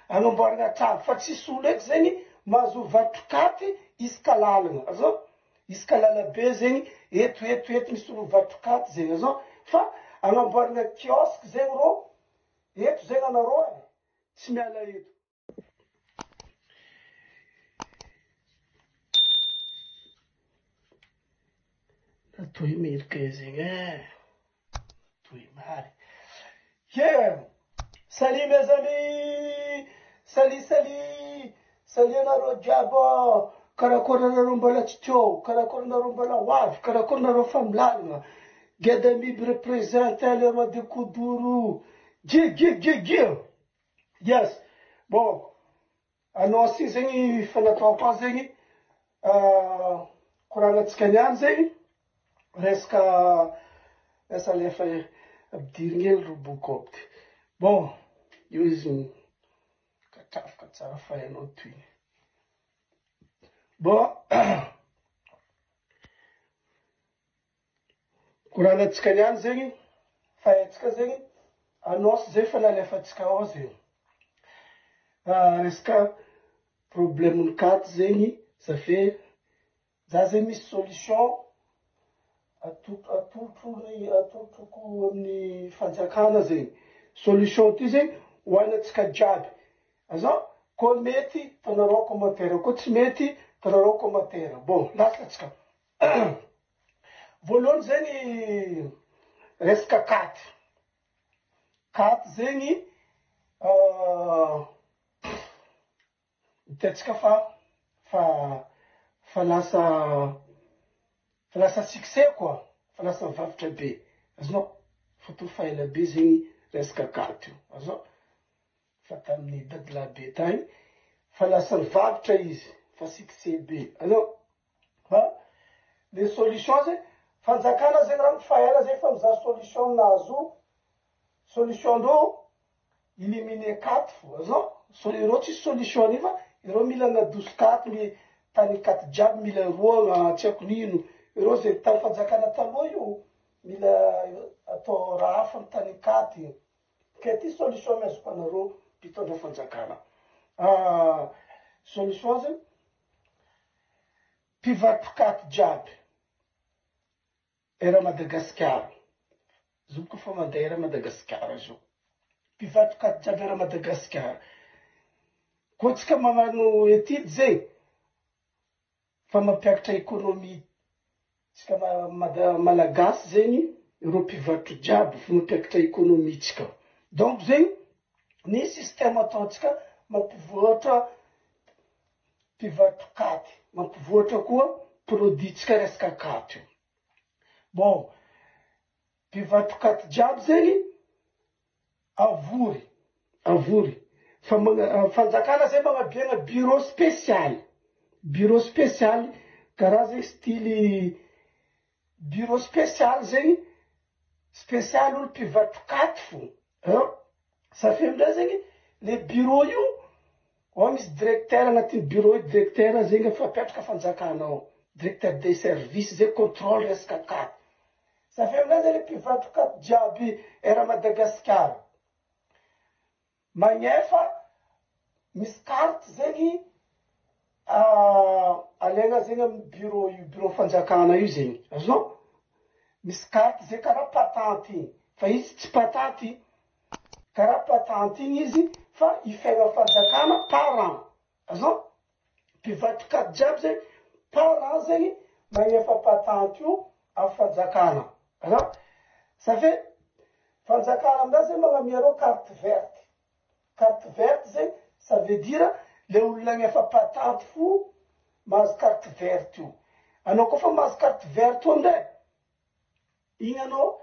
agnamboarana trano fa tsisy olo eky zegny mahazo vatrokaty isaka lalagna azao isaka lalabe zegny eto misy olo vatrokaty zegny azao fa agnamboarana kiosque zegny rô eto zegny anarô e tsy miala eto toy mirika zegny toy mary yeah. Salut mes amis, salut anarô jiaby karakory anarô mbola tsy teo, karakory anarô mbola hoavy, karakory anarô fa milalagna, Gadamiby représente le roi de Koduru, yes, bon, anao si zegny fanataoko zegny, koranantsika niany zegny, resaka asa lefa ampidirigny hely robokopty. Bon, io izy katrafika tsara fahainao toy. Bon, koranantsika niany zegny, fahaitsika zegny, anao sy zay fa nalefatsika ao zegny. Resaka problemin'ny katy zegny, ça fait, za zegny misy solution, atotroko amin'ny fanjakana zegny. Solution ty zegny hoanatsika jiaby. Azao, ko mety tanarao commentaire, ko tsy mety tanarao commentaire. Bon, lasatsika. Voalohany zegny resaka katy. Katy zegny hitantsika fa lasa succès quoi, fa lasa mivavitra be. Azonao, fa to fa ela be zegny resaka katy io. Azao, fa tamin'ny dadilabe tagny, fa lasa mivavitra izy, fa succès be. Azao, le solution zegny, fanjakana zegny raha fa ela zegny fa mizaha solution nazo, solution ndreo éliminer katy fo. Azao, ireo tsisy solution aniva, ireo mila anadoso katy, tany katy jiaby mila roagna, tsy haiko nino. Ireo zegny tany fanjakana taloha io, mila atao raha hafa amin'ny tany katy. Ke ty solution mezoko anareo mpitondra fanjakana. Solution zegny, mpivatrokaty jiaby, era Madagasikara. Zoko fa mandeha era Madagasikara zao. Mpivatrokaty jiaby era Madagasikara. Koa tsika magnano etude zegny, fa mampiakatra économie tsika malagasy zegny, ireo mpivatro jiaby fa mampiakatra économie tsika. Donc zegny, ny système ataontsika mampivoatra mpivatro-katy, mampivoatra koa produit tsika resaka katy io. Bon, mpivatro-katy jiaby zegny, avory. Fanjakana zegny magnabiagna bureau spécial. Bureau spécial, karaha zegny style bureau spécial zegny, spécial olo mpivatro-katy fo. Ça fait amizay zegny, le bureau io, ao misy directeur agnatin'ny bureau io, directeur zegny efa apetraka fanjakana ao. Directeur des services zegny contrôle resaka katy. Ça fait amizay zegny le mpivatro-katy jiaby era Madagasikara. Magnefa, misy carte zegny, alaigna zegny amin'ny bureau io, bureau fanjakana io zegny. Azonao? Misy carte zegny karaha patente igny. Fa izy tsy patente, karaha patente igny izy, fa ifegna fanjakana par an. Azonao? Mpivatro-katy jiaby zegny, par an zegny, magnefa patente io amin'ny fanjakana. Azonao? Ça fait, fanjakana amizay zegny magnamia reo carte verte. Carte verte zegny, ça veut dire le olona agnefa patente fo mahazo carte verte io. Anao koa fa mahazo carte verte io amizay, igny anao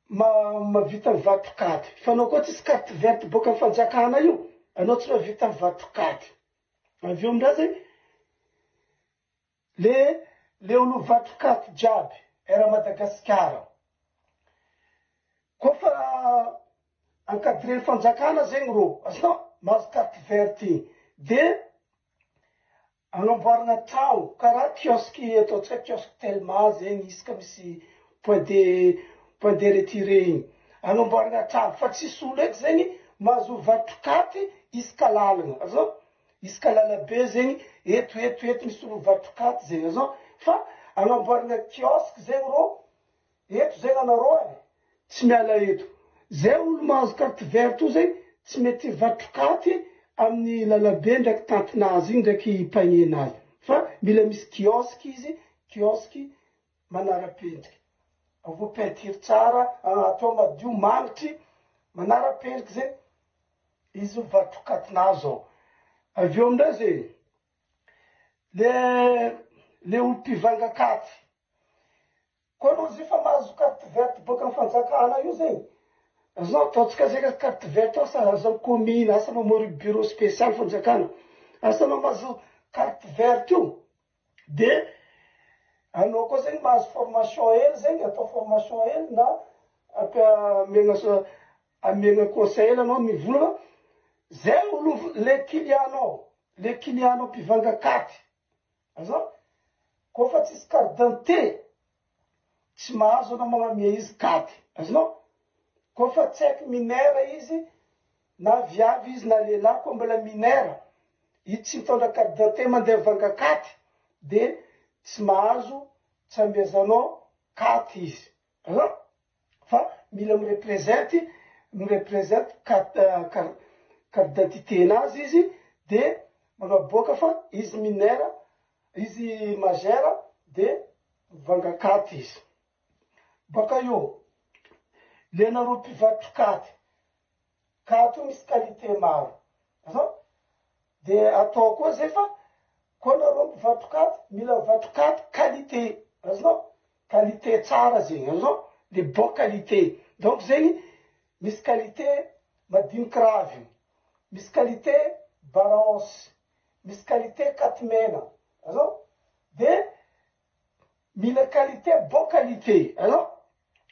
mavita mivatro-katy. Fa anao koa tsisy carte verte boka amin'ny fanjakana io, anao tsy mavita mivatro-katy. Avy eo amizay zegny, le olo vatro-katy jiaby era Madagasikara. Koa fa encadré fanjakana zegny rô, azonao, mahazo carte verte igny. De agnamboarana trano, karaha kiosque ataontsika kiosque Telma zegny, isaka misy point de retiré igny. Agnamboarana trano, fa tsisy olo eky zegny mahazo vatrokaty isaka lalagna azao isaka lalabe zegny eto misy olo vatrokaty zegny azao fa agnamboarana kiosque zegny rô eto zegny anarô tsy miala eto zay olo mahazo carte verte io zegny tsy mety vatrokaty amin'ny lalabe ndraiky tantinazy igny ndraiky mpagninazy fa mila misy kiosque izy kiosque manara-pendriky avao peinture tsara atao madio magnitry manara-pendriky zegny izy vatrokatinazy zao aveo amindray zegny le olo mpivangakaty koa aloha izy fa mahazo carte verte boka amin'ny fanjakana io zegny azao ataotsika zegny carte verte asa aza commune asa mamory bureau spécial fanjakana asa mahazo carte verte io de anao koa zegny mahazo formation hely zegny atao formation hely na amiagna conseil anao mivolagna zay olo le clientanao mpivangakaty azao koa fa tsisy carte d'identité tsy mahazo anao magnamia izy katy azonao koa fa tsy haiko minera izy na viavy izy na lehilahy koa mbola minera izy tsy mitondra carte d'identité mandeha vangakaty de tsy mahazo tsy amezanao katy izy azao fa mila mirepresente carte d'identité nazy izy de magnaboaka fa izy minera izy majeur de vangakaty izy baka io le nareo mpivatrokaty katy io misy qualité maro azao de atao koa zay fa koa nareo mpivatrokaty mila vatrokaty qualité azonao qualité tsara zegny azao le bon qualité donc zegny misy qualité madiniky raviny misy qualité balance misy qualité katimena azao de mila qualité bon qualité azao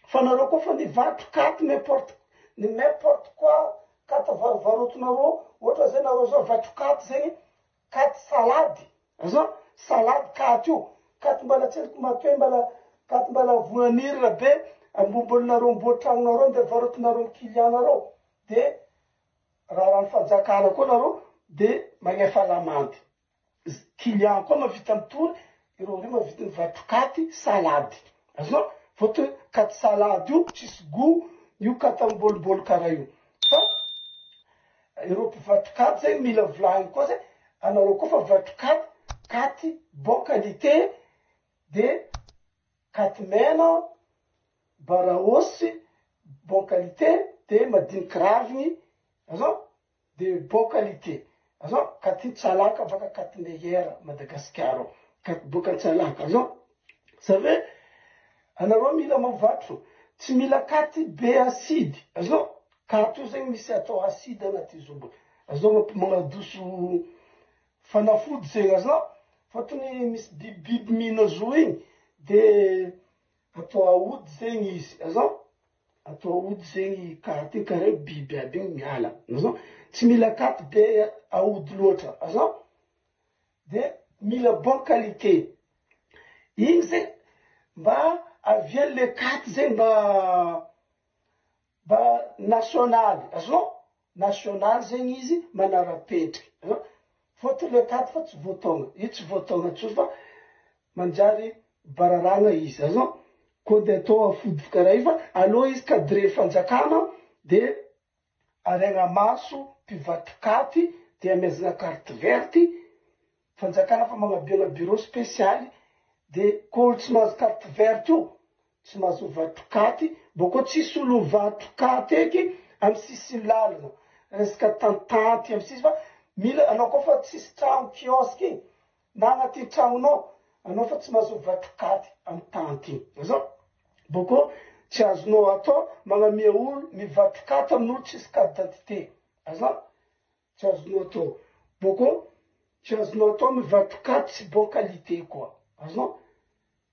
fa nareo koa fa nivatrokaty n'importe quoi katy varovarotonareo ohatra zay nareo zao vatrokaty zegny katy salady azao salady katy io katy mbala tsendriky matoe katy mbala voanirina be ambombolinareo amboatragnonareo de varotonareo clientanareo de raha rano fanjakana koa nareo de magnefa lamandy client koa mavita mitory ireo ry mavita nivatrokaty salady azao fôtony katy salady io tsisy goût io katy ambolibolo karaha io fa ireo mpivatrokaty zegny mila volagny koa zay anareo koa fa vatrokaty katy bon qualité de katy mena baraosy bon qualité de madiniky raviny azao de bon qualité azao katy tsalaka baka katy meilleur Madagasikara katy boka tsalaka azao save anareo mila mavatro tsy mila katy be acide azao katy io zegny misy atao acide anaty izy io azao magnadoso fanafody zegny azao fôtony misy biby mihina zo igny de atao aody zegny izy azao atao aody zegny katy karaha biby aby igny miala azao tsy mila katy be aody loatra azao de mila bon qualité igny zegny mba aviany le katy zegny mba nationaly azao nationaly zegny izy manara-pendriky azao fôtony le katy fa tsy voataogna io tsy voataogna tsotra fa manjary bararagna izy azao koa de atao afody karaha io fa aloha izy cadre fanjakana de aregna maso mpivatrokaty de amezana carte verte fanjakana fa magnabiagna bureau spécial de koa olo tsy mahazo carte verte io tsy mahazo vatrokaty boko tsisy olo vatrokaty eky amy sisiny lalana resaka tantanty amy sisy fa mila anao koa fa tsisy tragno kiosque igny na agnaty tragnonao anao fa tsy mahazo vatrokaty amy tanty igny azao boko tsy azonao atao magnamia olo mivatrokaty amin'olo tsisy carte d'identité azao tsy azonao atao boko tsy azonao atao mivatrokaty tsy bon qualité koa azonao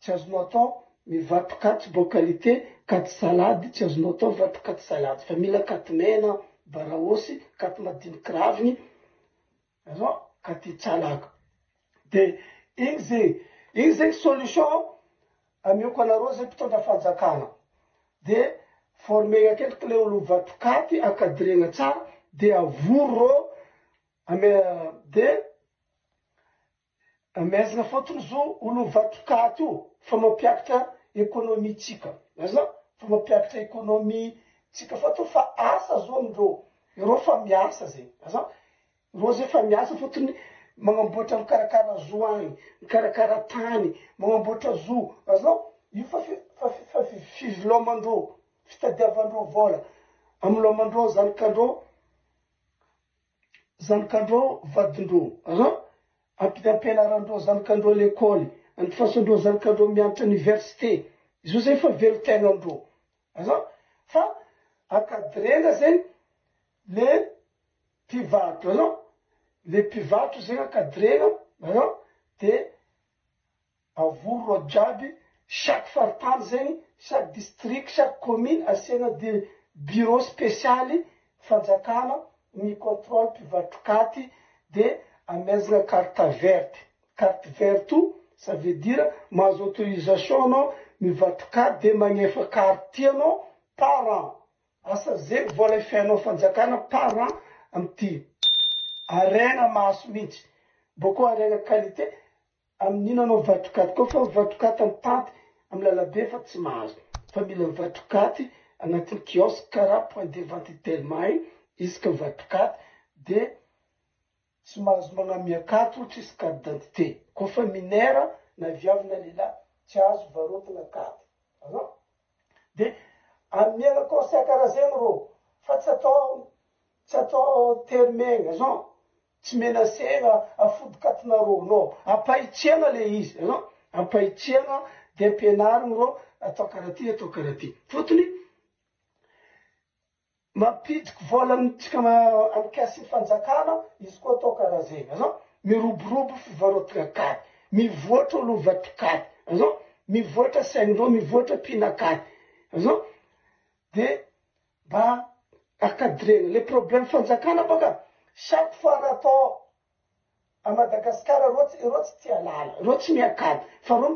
tsy azonao atao mivatrokaty tsy bon qualité katy salady tsy azonao atao mivatrokaty salady fa mila katy mena baraosy katy madiniky raviny azao katy tsalaka de igny zegny solution amioko anareo zay mpitondra fanjakana de formegna kendriky le olo vatrokaty akadrena tsara de avoro de amezana fotony zo olo vatrokaty io fa mampiakatra ekonomitsika aza fa mampiakatra ekonomitsika fotony fa asa zo amindreo ireo fa miasa zegny aza ireo zay fa miasa fotony magnamboatra mikarakara zo agny mikarakara tany magnamboatra zo aza io fa fivelomandreo fitadiavandreo vola amilomandreo zanakandreo vadindreo aza ampianarandreo zanakandreo l'école antifasandreo zanakandreo mianatra université izo zay fa velotegnandreo aza fa akadrena zegny le mpivatro aza le mpivatro zegny akadrena aza de avoro ro jiaby chaque faritany zegny chaque district chaque commune asiana de bureau spécialy fanjakana micontrôle mpivatrokaty de amezana carte verte io ça veut dire mahazo autorisation anao mivatrokaty de magnefa carte ty anao par an asa zegny vola ifianao fanjakana par an amty arena maso mihitsy boko arena qualité amin'ino anao vatrokaty koa fa vatrokaty amy tanty amy lalabe fa tsy mahazo fa mila vatrokaty agnatin'ny kiosque karaha point de vente tellement isaka vatrokaty de tsy mahazo magnamia katy ohatra izy carte d'identité koa fa minera na viavy na lehilahy tsy azo varotana katy aza de amiana conseil karaha zegny rô fa tsy atao termegny aza tsy menasegna afody katinareo no ampahitsiana le izy aza ampahitsiana de ampianarigny rô atao karaha ty fotony mampidiky vola amitsika amikasy fanjakana izy koa atao karaha zegny aza miroborobo fivarotana katy mivoatra olo vatrokaty aza mivoatra saigndreo mivoatra mpinakaty aza de mba akadrena le problème fanjakana baka chaque fois natao a Madagasikara reo tsy tia lala reo tsy miakady fa reo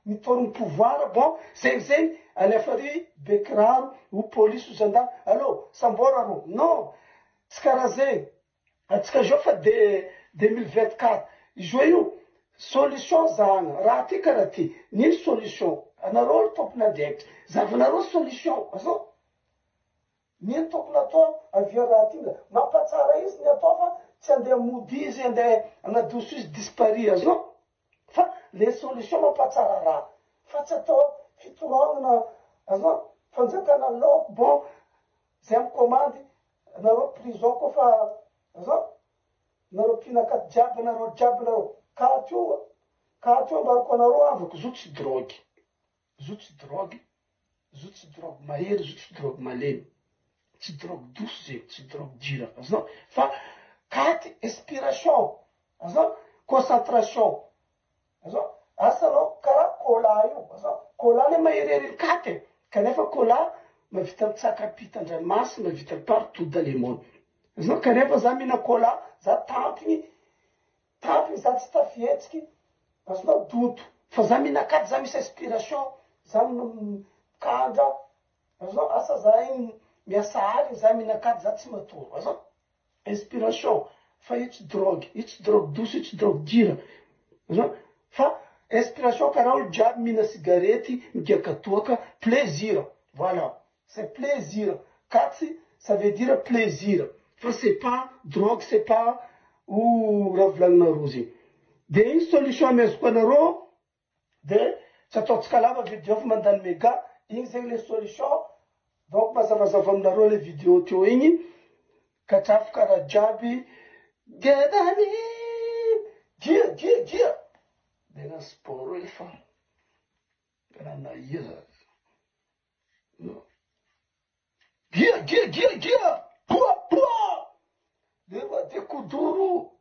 mitorogno pouvoir bon zegny alefary bekiraro o polisy o gendarme allo sambora ro non tsy karaha zegny atsika zao fa 2024 izo io solution zany raha ty karaha ty nino solution anareo lo tompony andraikitra zavanareo solution azo nino tokony atao avia raha ty mampatsara izy ny atao fa tsy andeha mody izy andeha anadoso izy dispari azo fa le solution mampatsara raha fa tsy atao fitorognana azo fanjakana laoko bon zay amy commande nareo prison koa fa azo nareo mpinakaty jiaby nareo katy io ambarako anareo avako zo tsy drogy mahery zo tsy drogy malemy tsy drogue douce zegny tsy drogue dure azo fa katy inspiration azo concentration azo asanao karaha cola io azo cola le maherihery katy kanefa cola mavita mitsakapita-ndranomasy mavita partout dans le monde azo kanefa za mihina cola za tampiny za tsy tafietsiky azonao doto fa za mihina katy za misy inspiration za mikandra azo asa za igny miasa aly za mihina katy za tsy matoro azo inspiration fa io tsy drogue douce io tsy drogue dure azo fa inspiration karaha olo jiaby mihina cigarety migiaka toaka plaisir voilà c'est plaisir katy ça veut dire plaisir fa c'est pas drogue c'est pas ou raha volagninareo zegny de iny solution amezoko anareo de tsy ataotsika lava video fa mandany méga igny zegny le solution donc mazavazava aminareo le vidéo teo igny katrafo karaha jiaby gedany dia dena sport io fa karaha naia gia poa de kodoro